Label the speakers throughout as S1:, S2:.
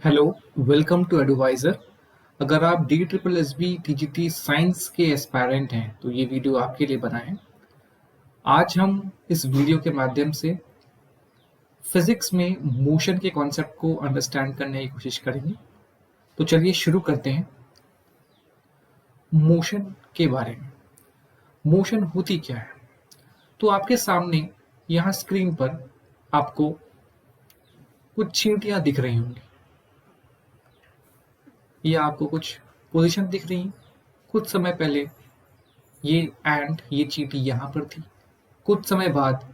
S1: Hello, welcome to adviser. अगर आप D triple S B T G T science के aspirant हैं तो ये वीडियो आपके लिए बना है। आज हम इस वीडियो के माध्यम से फिज़िक्स में मोशन के कॉन्सेप्ट को अंडरस्टैंड करने की कोशिश करेंगे। तो चलिए शुरू करते हैं मोशन के बारे में। मोशन होती क्या है? तो आपके सामने यहाँ स्क्रीन पर आपको कुछ चींटियाँ दिख रही होंगी या आपको कुछ पोजीशन दिख रही हैं। कुछ समय पहले ये चींटी यहाँ पर थी। कुछ समय बाद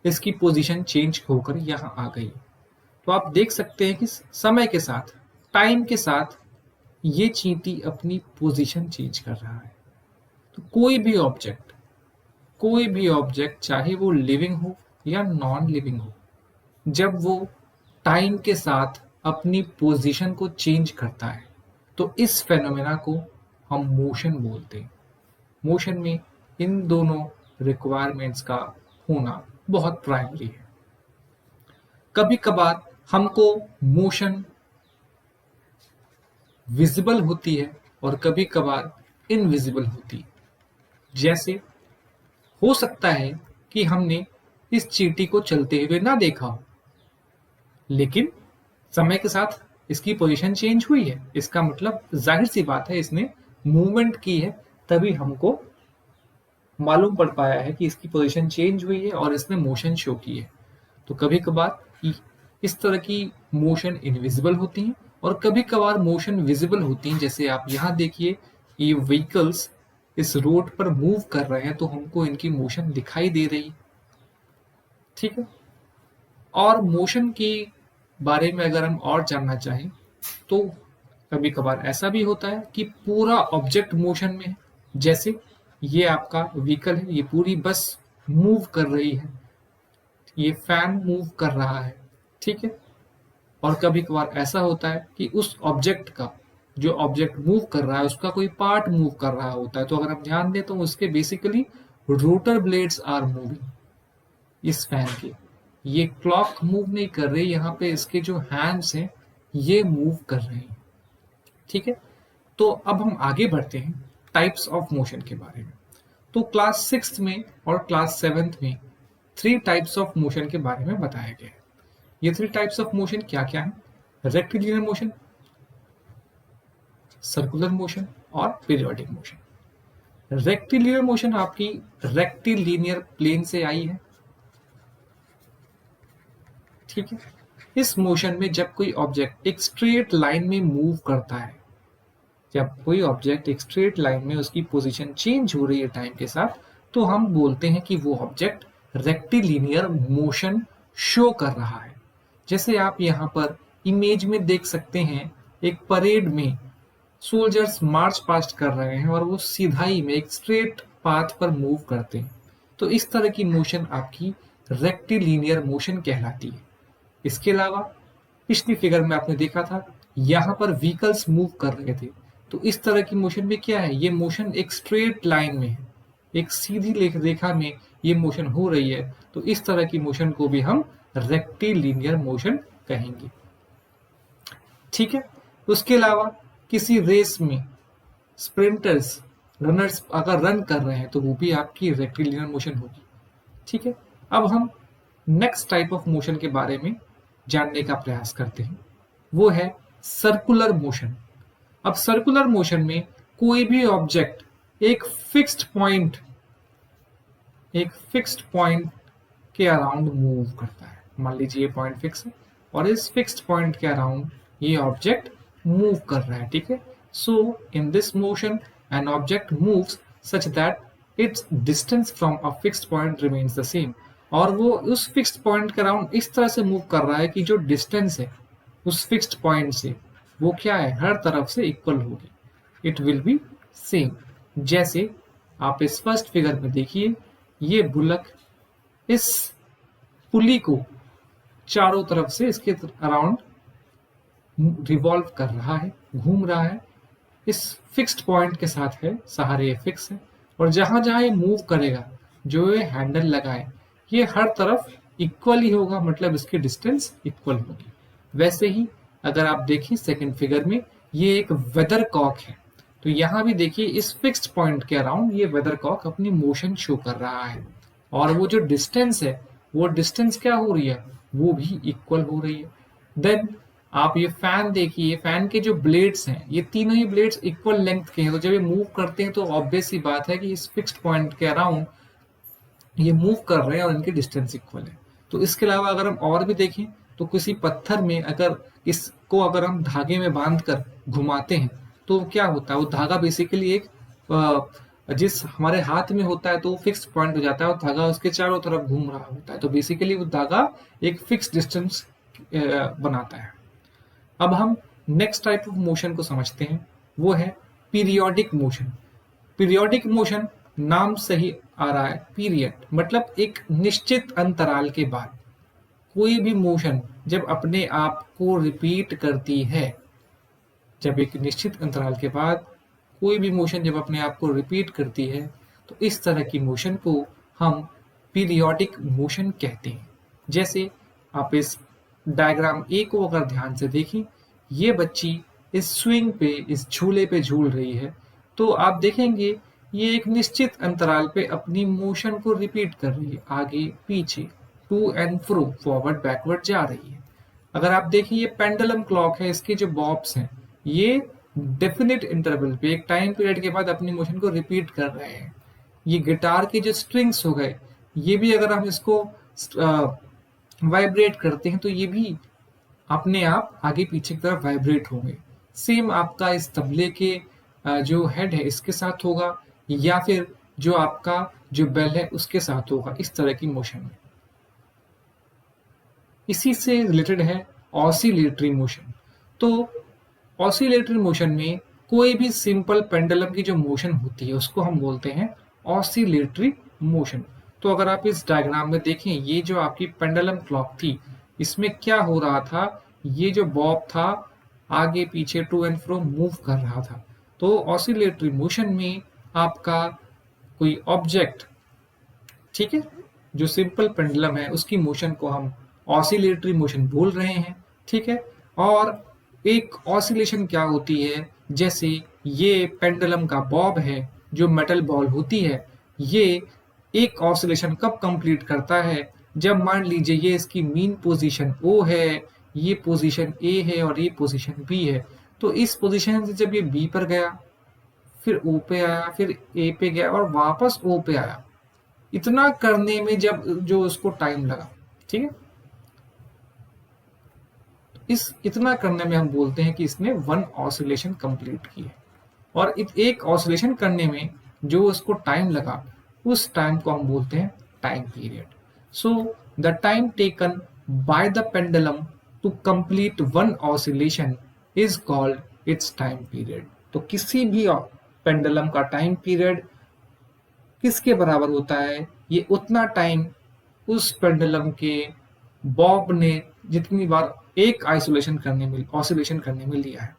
S1: इसकी पोजीशन चेंज होकर यहाँ आ गई। तो आप देख सकते हैं कि समय के साथ, टाइम के साथ ये चींटी अपनी पोजीशन चेंज कर रहा है। तो कोई भी ऑब्जेक्ट चाहे वो लिविंग हो या नॉन लिविंग हो, जब वो टाइम के साथ अपनी पोजीशन को चेंज करता है तो इस फेनोमेना को हम मोशन बोलते हैं। मोशन में इन दोनों रिक्वायरमेंट्स का होना बहुत प्राइमरी है। कभी कभार हमको मोशन विजिबल होती है और कभी कभार इनविजिबल होती है। जैसे हो सकता है कि हमने इस चींटी को चलते हुए ना देखा हो, लेकिन समय के साथ इसकी पोजीशन चेंज हुई है। इसका मतलब जाहिर सी बात है इसने मूवमेंट की है, तभी हमको मालूम पड़ पाया है कि इसकी पोजीशन चेंज हुई है और इसने मोशन शो की है। तो कभी कभार इस तरह की मोशन इनविजिबल होती हैं और कभी कभार मोशन विजिबल होती हैं। जैसे आप यहाँ देखिए, ये व्हीकल्स इस रोड पर मूव कर रहे हैं तो हमको इनकी मोशन दिखाई दे रही है। ठीक है। और मोशन के बारे में अगर हम और जानना चाहें तो कभी कभार ऐसा भी होता है कि पूरा ऑब्जेक्ट मोशन में है। जैसे ये आपका व्हीकल है, ये पूरी बस मूव कर रही है, ये फैन मूव कर रहा है। ठीक है। और कभी कभार ऐसा होता है कि उस ऑब्जेक्ट का, जो ऑब्जेक्ट मूव कर रहा है उसका कोई पार्ट मूव कर रहा होता है। तो अगर हम ध्यान दें तो उसके basically rotor blades are moving. इस फैन के ये क्लॉक मूव नहीं कर रही, यहाँ पे इसके जो हैंड्स हैं ये मूव कर रहे हैं। ठीक है। तो अब हम आगे बढ़ते हैं टाइप्स ऑफ मोशन के बारे में। तो क्लास 6 में और क्लास 7 में 3 टाइप्स ऑफ मोशन के बारे में बताया गया है। ये 3 टाइप्स ऑफ मोशन क्या क्या है? रेक्टिलिनियर मोशन, सर्कुलर मोशन और पीरियोडिक मोशन। रेक्टिलिनियर मोशन आपकी रेक्टिलिनियर प्लेन से आई है। ठीक है। इस मोशन में जब कोई ऑब्जेक्ट एक स्ट्रेट लाइन में मूव करता है, जब कोई ऑब्जेक्ट एक स्ट्रेट लाइन में उसकी पोजीशन चेंज हो रही है टाइम के साथ, तो हम बोलते हैं कि वो ऑब्जेक्ट रेक्टिलिनियर मोशन शो कर रहा है। जैसे आप यहाँ पर इमेज में देख सकते हैं, एक परेड में सोल्जर्स मार्च पास्ट कर रहे हैं और वो सीधाई में एक स्ट्रेट पाथ पर मूव करते हैं। तो इस तरह की मोशन आपकी रेक्टिलिनियर मोशन कहलाती है। इसके अलावा पिछली फिगर में आपने देखा था, यहाँ पर व्हीकल्स मूव कर रहे थे। तो इस तरह की मोशन में क्या है? ये मोशन एक स्ट्रेट लाइन में है, एक सीधी रेखा में ये मोशन हो रही है। तो इस तरह की मोशन को भी हम रेक्टिलिनियर मोशन कहेंगे। ठीक है। उसके अलावा किसी रेस में स्प्रिंटर्स, रनर्स अगर रन कर रहे हैं तो वो भी आपकी रेक्टिलिनियर मोशन होगी। ठीक है। अब हम नेक्स्ट टाइप ऑफ मोशन के बारे में जानने का प्रयास करते हैं, वो है सर्कुलर मोशन। अब सर्कुलर मोशन में कोई भी ऑब्जेक्ट एक फिक्स्ड पॉइंट के अराउंड मूव करता है। मान लीजिए ये पॉइंट फिक्स है और इस फिक्स्ड पॉइंट के अराउंड ये ऑब्जेक्ट मूव कर रहा है। ठीक है। So in this motion an object moves such that its distance from a fixed point remains the same. और वो उस फिक्स्ड पॉइंट के अराउंड इस तरह से मूव कर रहा है कि जो डिस्टेंस है उस फिक्स्ड पॉइंट से, वो क्या है, हर तरफ से इक्वल होगी। It will be same. जैसे आप इस फर्स्ट फिगर में देखिए, ये बुलक इस पुली को चारों तरफ से इसके अराउंड रिवॉल्व कर रहा है, घूम रहा है। इस फिक्स्ड पॉइंट के साथ है, सहारे ये फिक्स है। और जहां जहां ये मूव करेगा, जो ये हैंडल लगाए, ये हर तरफ इक्वल ही होगा, मतलब इसकी डिस्टेंस इक्वल होगी। वैसे ही अगर आप देखिए सेकंड फिगर में, ये एक वेदर कॉक है। तो यहाँ भी देखिए इस फिक्स्ड पॉइंट के अराउंड ये वेदर कॉक अपनी मोशन शो कर रहा है, और वो जो डिस्टेंस है, वो डिस्टेंस क्या हो रही है, वो भी इक्वल हो रही है। देन आप ये फैन देखिए, फैन के जो ब्लेड्स हैं, ये तीनों ही ब्लेड्स इक्वल लेंथ के हैं। तो जब ये मूव करते हैं तो ऑब्वियस सी बात है कि इस फिक्स्ड पॉइंट के अराउंड ये मूव कर रहे हैं और इनकी डिस्टेंस इक्वल है। तो इसके अलावा अगर हम और भी देखें तो किसी पत्थर में अगर इसको अगर हम धागे में बांध कर घुमाते हैं तो क्या होता है, वो धागा बेसिकली एक जिस हमारे हाथ में होता है तो वो फिक्स पॉइंट हो जाता है और धागा उसके चारों तरफ घूम रहा होता है। तो बेसिकली वो धागा एक फिक्स डिस्टेंस बनाता है। अब हम नेक्स्ट टाइप ऑफ मोशन को समझते हैं, वो है पीरियोडिक मोशन। पीरियोडिक मोशन नाम से ही आ रहा है, पीरियड मतलब एक निश्चित अंतराल के बाद कोई भी मोशन जब अपने आप को रिपीट करती है, जब एक निश्चित अंतराल के बाद कोई भी मोशन जब अपने आप को रिपीट करती है, तो इस तरह की मोशन को हम पीरियोडिक मोशन कहते हैं। जैसे आप इस डायग्राम ए को अगर ध्यान से देखें, ये बच्ची इस स्विंग पे, इस झूले पे झूल रही है, तो आप देखेंगे ये एक निश्चित अंतराल पे अपनी मोशन को रिपीट कर रही है, आगे पीछे, to and fro, forward backward जा रही है। अगर आप देखें ये पेंडुलम क्लॉक है, इसके जो बॉब्स हैं ये डेफिनेट इंटरवल पे एक टाइम पीरियड के बाद अपनी मोशन को रिपीट कर रहे हैं। ये गिटार के जो स्ट्रिंग्स हो गए, ये भी अगर हम इसको वाइब्रेट करते हैं तो ये भी अपने आप आगे पीछे की तरफ वाइब्रेट होंगे। सेम आपका इस तबले के जो हेड है इसके साथ होगा, या फिर जो आपका जो बेल है उसके साथ होगा, इस तरह की मोशन में। इसी से रिलेटेड है ऑसिलेटरी मोशन। तो ऑसिलेटरी मोशन में कोई भी सिंपल पेंडुलम की जो मोशन होती है उसको हम बोलते हैं ऑसिलेटरी मोशन। तो अगर आप इस डायग्राम में देखें, ये जो आपकी पेंडुलम क्लॉक थी, इसमें क्या हो रहा था, ये जो बॉब था आगे पीछे टू एंड फ्रो मूव कर रहा था। तो ऑसिलेटरी मोशन में आपका कोई ऑब्जेक्ट, ठीक है, जो सिंपल पेंडुलम है उसकी मोशन को हम ऑसिलेटरी मोशन बोल रहे हैं, ठीक है। और एक ऑसिलेशन क्या होती है, जैसे ये पेंडुलम का बॉब है, जो मेटल बॉल होती है, ये एक ऑसिलेशन कब कंप्लीट करता है, जब मान लीजिए ये इसकी मीन पोजीशन O है, ये पोजीशन A है और ये पोजीशन B है। तो इस पोजीशन से जब ये B पर गया, फिर O पे आया, फिर A पे गया और वापस O पे आया, इतना करने में जब जो उसको टाइम लगा, ठीक है, इस इतना करने में हम बोलते हैं कि इसने वन ऑसिलेशन कंप्लीट की है। और एक ऑसिलेशन करने में जो उसको टाइम लगा, उस टाइम को हम बोलते हैं time period. So the time taken by the pendulum to complete one oscillation is called its time period. तो किसी भी पेंडुलम का टाइम पीरियड किसके बराबर होता है, ये उतना टाइम उस पेंडुलम के बॉब ने जितनी बार एक ऑसिलेशन करने में लिया है।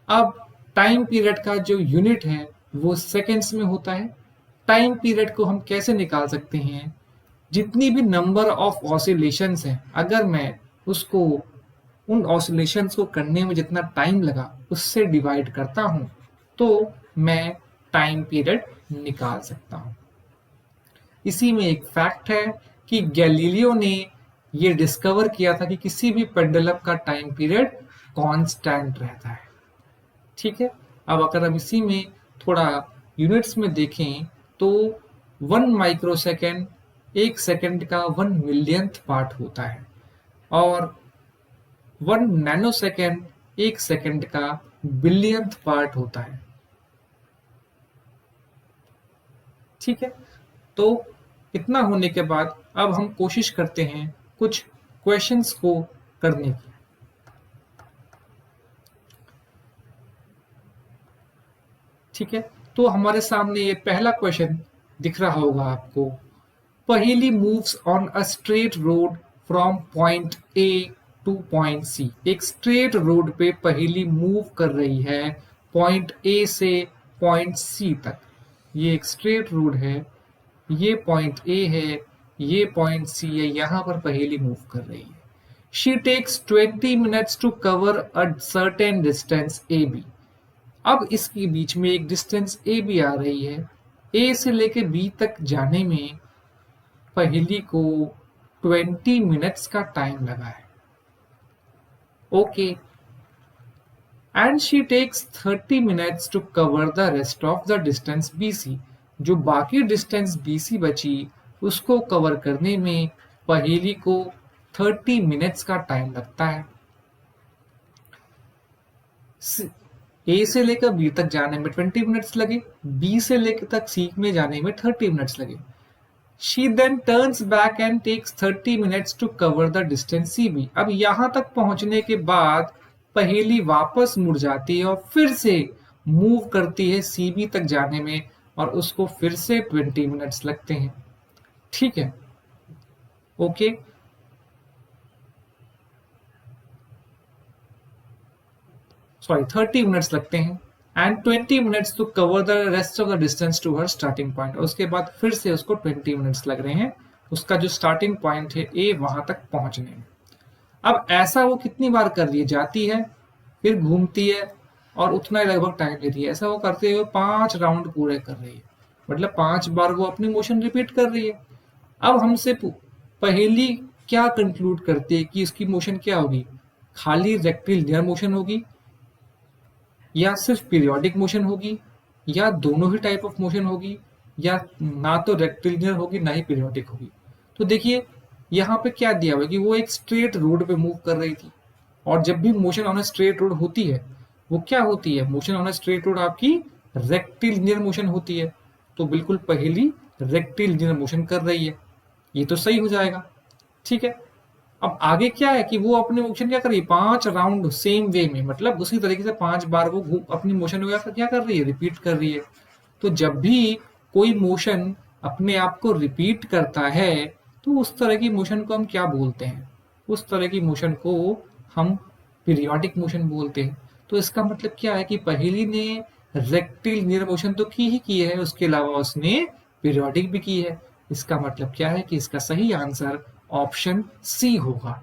S1: अब टाइम पीरियड का जो यूनिट है वो सेकेंड्स में होता है। टाइम पीरियड को हम कैसे निकाल सकते हैं, जितनी भी नंबर ऑफ ऑसिलेशंस हैं, अगर मैं उसको उन ऑसिलेशंस को करने में जितना टाइम लगा उससे डिवाइड करता हूं, तो मैं टाइम पीरियड निकाल सकता हूं। इसी में एक फैक्ट है कि गैलीलियो ने ये डिस्कवर किया था कि किसी भी पेंडुलम का टाइम पीरियड कांस्टेंट रहता है, ठीक है। अब अगर हम इसी में थोड़ा यूनिट्स में देखें तो 1 माइक्रोसेकेंड एक सेकंड का 1 मिलियंथ पार्ट होता है, और 1 नैनोसेकेंड एक सेकंड का बिलियंथ पार्ट होता है, ठीक है। तो इतना होने के बाद अब हम कोशिश करते हैं कुछ क्वेश्चंस को करने की। ठीक है, तो हमारे सामने ये पहला क्वेश्चन दिख रहा होगा आपको। Paheli moves on a straight road from point A to point C. एक स्ट्रेट रोड पे पहेली मूव कर रही है पॉइंट ए से पॉइंट सी तक। ये एक स्ट्रेट रोड है, ये पॉइंट ए है, ये पॉइंट सी है, यहां पर पहेली मूव कर रही है। She takes 20 minutes to cover a certain distance A B. अब इसके बीच में एक डिस्टेंस ए बी आ रही है। ए से लेके बी तक जाने में पहेली को 20 मिनट्स का टाइम लगा है। Okay, and she takes 30 minutes to cover the rest of the distance B C. जो बाकी डिस्टेंस बी सी बची उसको कवर करने में पहेली को 30 मिनट्स का टाइम लगता है। ए से लेकर बी तक जाने में 20 मिनट्स लगे, बी से लेकर तक सी में जाने में 30 मिनट्स लगे। She then turns back and takes 30 minutes to cover the distance C B. अब यहां तक पहुंचने के बाद पहेली वापस मुड़ जाती है और फिर से मूव करती है सी बी तक जाने में, और उसको फिर से 20 मिनट्स लगते हैं। ठीक है, ओके। सॉरी, 30 मिनट्स लगते हैं and 20 minutes to cover the rest of the distance to her starting point. उसके बाद फिर से उसको 20 मिनट्स लग रहे हैं उसका जो स्टार्टिंग पॉइंट है ए वहां तक पहुंचने में। अब ऐसा वो कितनी बार कर रही है, जाती है फिर घूमती है और उतना ही लगभग टाइम लेती है। ऐसा वो करते हुए 5 राउंड पूरे कर रही है, मतलब 5 बार वो अपनी मोशन रिपीट कर रही है। अब हमसे पहेली क्या कंक्लूड करती है कि इसकी मोशन क्या होगी, खाली रेक्टिलिनियर मोशन होगी या सिर्फ पीरियोडिक मोशन होगी या दोनों ही टाइप ऑफ मोशन होगी, या ना तो रेक्टिलिनियर होगी ना ही पीरियोडिक होगी। तो देखिए यहाँ पे क्या दिया हुआ है कि वो एक स्ट्रेट रोड पे मूव कर रही थी, और जब भी motion on a straight road होती है वो क्या होती है, motion on a straight road आपकी रेक्टिलिनियर मोशन होती है। तो बिल्कुल पहेली रेक्टिलिनियर मोशन कर रही है, ये तो सही हो जाएगा। ठीक है, अब आगे क्या है कि वो अपने मोशन क्या कर रही है, 5 राउंड सेम वे में, मतलब उसी तरीके से 5 बार वो अपनी मोशन क्या कर रही है, रिपीट कर रही है। तो जब भी कोई मोशन अपने आप को रिपीट करता है तो उस तरह की मोशन को हम क्या बोलते हैं, उस तरह की मोशन को हम पीरियोडिक मोशन बोलते हैं। तो इसका मतलब क्या है कि पहेली ने रेक्टिलिनियर मोशन तो की ही की है, उसके अलावा उसने पीरियोडिक भी की है। इसका मतलब क्या है कि इसका सही आंसर ऑप्शन सी होगा।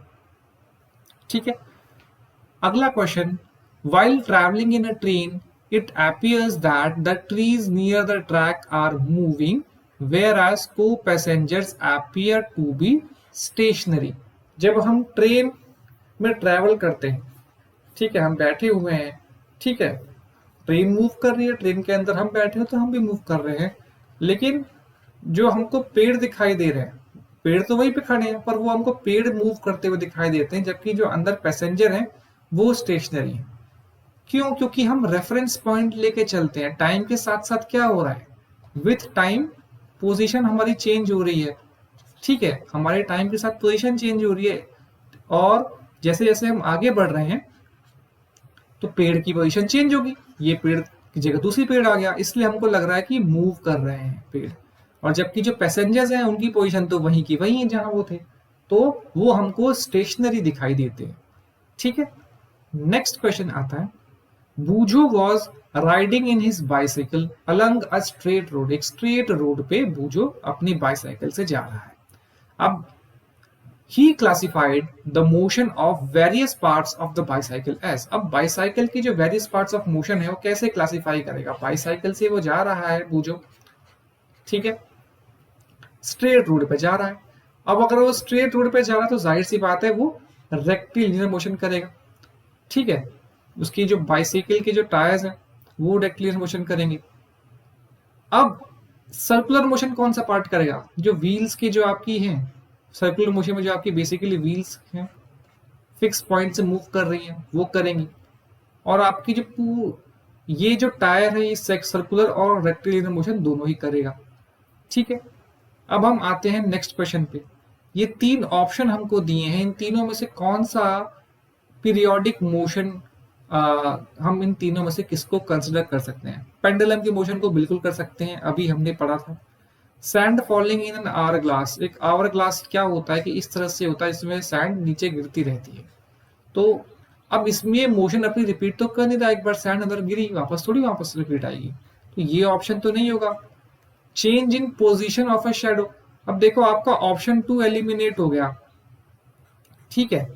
S1: ठीक है, अगला question, while traveling in a train it appears that the trees near the track are moving whereas co-passengers appear to be stationary। जब हम ट्रेन में ट्रेवल करते हैं, ठीक है, हम बैठे हुए हैं, ठीक है, ट्रेन मूव कर रही है, ट्रेन के अंदर हम बैठे हो तो हम भी मूव कर रहे हैं, लेकिन जो हमको पेड़ दिखाई दे रहे हैं, पेड़ तो वहीं पे खड़े हैं पर वो हमको पेड़ मूव करते हुए दिखाई देते हैं, जबकि जो अंदर पैसेंजर हैं वो स्टेशनरी है। क्यों? क्योंकि हम रेफरेंस पॉइंट लेके चलते हैं। टाइम के साथ साथ क्या हो रहा है, विथ टाइम पोजीशन हमारी चेंज हो रही है। ठीक है, हमारे टाइम के साथ पोजीशन चेंज हो रही है, और जैसे जैसे हम आगे बढ़ रहे हैं तो पेड़ की पोजीशन चेंज होगी, ये पेड़ की जगह दूसरी पेड़ आ गया, इसलिए हमको लग रहा है कि मूव कर रहे हैं पेड़। और जबकि जो पैसेंजर्स हैं उनकी पोजीशन तो वहीं की वहीं है जहां वो थे, तो वो हमको स्टेशनरी दिखाई देते हैं। ठीक है, नेक्स्ट क्वेश्चन आता है, Boojho was riding in his bicycle along a straight road. एक स्ट्रेट रोड पे बूझो अपनी बाइसाइकिल से जा रहा है। अब he classified the motion of various parts of the bicycle as। अब बाइसाइकिल की जो various parts of motion है वो कैसे क्लासिफाई करेगा, बाइसाइकिल से वो जा रहा है बूझो, ठीक है, स्ट्रेट रोड पे जा रहा है। अब अगर वो स्ट्रेट रोड पे जा रहा है तो जाहिर सी बात है वो रेक्टिलिनियर मोशन करेगा। ठीक है, उसकी जो बाइसाइकिल के जो टायर्स हैं वो रेक्टिलिनियर मोशन करेंगे। अब सर्कुलर मोशन कौन सा पार्ट करेगा, जो व्हील्स की जो आपकी हैं, सर्कुलर मोशन में जो आपकी बेसिकली व्हील्स हैं फिक्स पॉइंट से मूव कर रही हैं वो करेंगी, और आपकी जो ये जो टायर है ये सर्कुलर और रेक्टिलिनियर मोशन दोनों ही करेगा। ठीक है, अब हम आते हैं नेक्स्ट क्वेश्चन पे। ये 3 ऑप्शन हमको दिए हैं, इन तीनों में से कौन सा पीरियोडिक मोशन, हम इन तीनों में से किसको कंसिडर कर सकते हैं। पेंडुलम की मोशन को बिल्कुल कर सकते हैं, अभी हमने पढ़ा था। Sand falling in an hour glass, एक आवर ग्लास क्या होता है कि इस तरह से होता है, इसमें सैंड नीचे गिरती रहती है, तो अब इसमें मोशन अपनी रिपीट तो कर नहीं रहा, एक बार सैंड अंदर गिरी वापस थोड़ी वापस रिपीट आएगी, तो ये ऑप्शन तो नहीं होगा। Change in position of a shadow, अब देखो आपका ऑप्शन 2 एलिमिनेट हो गया। ठीक है,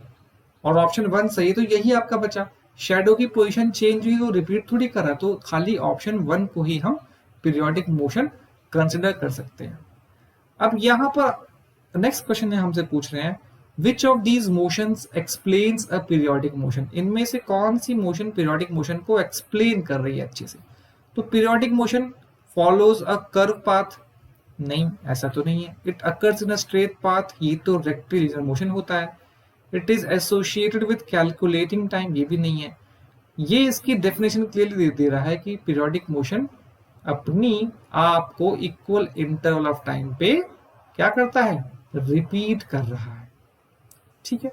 S1: और ऑप्शन 1 सही है, तो यही आपका बचा। शैडो की पोजीशन चेंज हुई, वो रिपीट थोड़ी कर रहा, तो खाली ऑप्शन 1 को ही हम पीरियोडिक मोशन कंसिडर कर सकते हैं। अब यहां पर नेक्स्ट क्वेश्चन है, हमसे पूछ रहे हैं विच of these motions explains a periodic motion, इनमें से कौन सी मोशन पीरियोडिक मोशन को एक्सप्लेन कर रही है अच्छे से। तो periodic motion follows a curve path, नहीं ऐसा तो नहीं है। It occurs in a straight path, ये तो रेक्टिलिनियर मोशन होता है। It is associated with calculating time, ये भी नहीं है। ये इसकी डेफिनेशन क्लियरली दे रहा है कि पीरियोडिक मोशन अपनी आप को इक्वल इंटरवल ऑफ टाइम पे क्या करता है, रिपीट कर रहा है। ठीक है,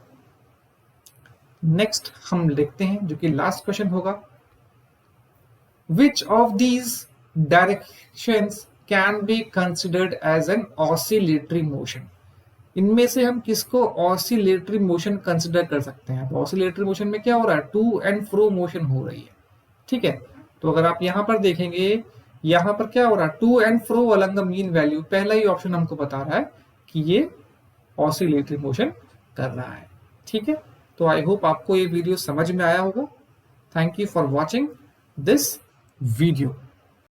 S1: नेक्स्ट हम लिखते हैं जो कि लास्ट क्वेश्चन होगा, which of these directions can be considered as an oscillatory motion, इनमें से हम किसको ऑसिलेटरी मोशन कंसिडर कर सकते हैं। ऑसिलेटरी मोशन में क्या हो रहा है, टू एंड फ्रो मोशन हो रही है। ठीक है, तो अगर आप यहां पर देखेंगे, यहां पर क्या हो रहा है, to and fro along the mean value, पहला ही ऑप्शन हमको बता रहा है कि ये ऑसिलेटरी मोशन कर रहा है। ठीक है, तो आई होप आपको ये वीडियो समझ में आया होगा। Thank you for watching this video.